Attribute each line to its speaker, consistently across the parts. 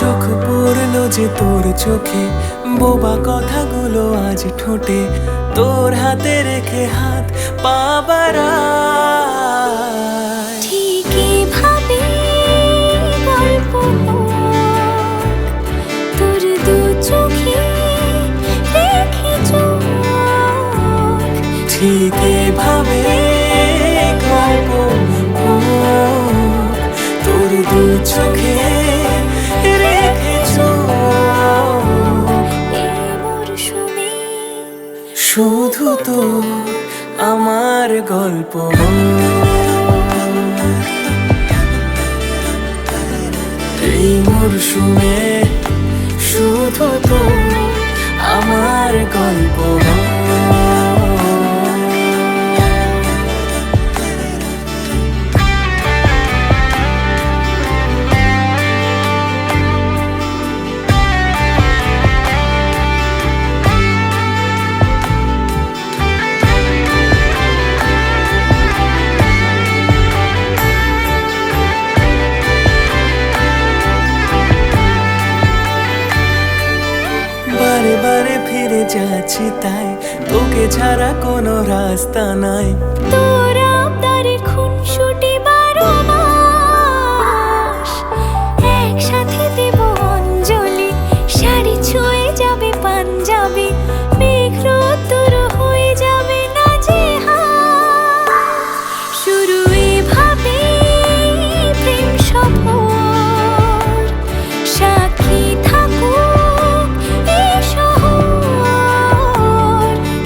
Speaker 1: চোখ পড়লো যে তোর চোখে, বোবা কথাগুলো আজ ঠোঁটে, তোর হাতে রেখে হাত পা বাড়ায়।
Speaker 2: ঠিকই ভাবি গল্প তোর দু চোখে রেখে চোখ,
Speaker 1: ঠিক এভাবে গল্প তোর দু চোখে রেখে চোখ।
Speaker 2: এই মরশুমে
Speaker 1: শুধু তো আমার গল্প, এই মরশুমে শুধু তো আমার গল্প। বারে বারে ফিরে যাচ্ছি তাই, তোকে ছাড়া কোনো রাস্তা নাই।
Speaker 2: তোর আবদারে খুনসুটি 12 মাস একসাথে দেব অঞ্জলি, শাড়ি ছুঁয়ে যাবে পাঞ্জাবি, মেঘ রোদ্দুর হয়ে যাবে নাজেহাল। শুরু এভাবে প্রেম সফর, সাক্ষী থাকুক এই শহর।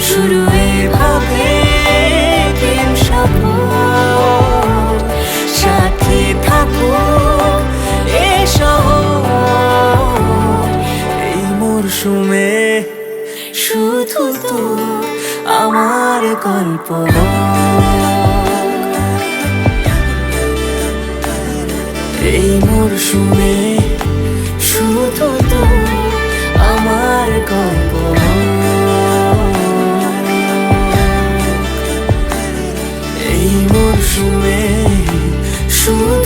Speaker 1: শুরু এভাবে প্রেম সফর, সাথে থাকুক এ শহর। এই মরশুমে শুধু তো আমার গল্প, এই মরশুমে শুধু তো আমার গল্প, এই মরশুমে শুধু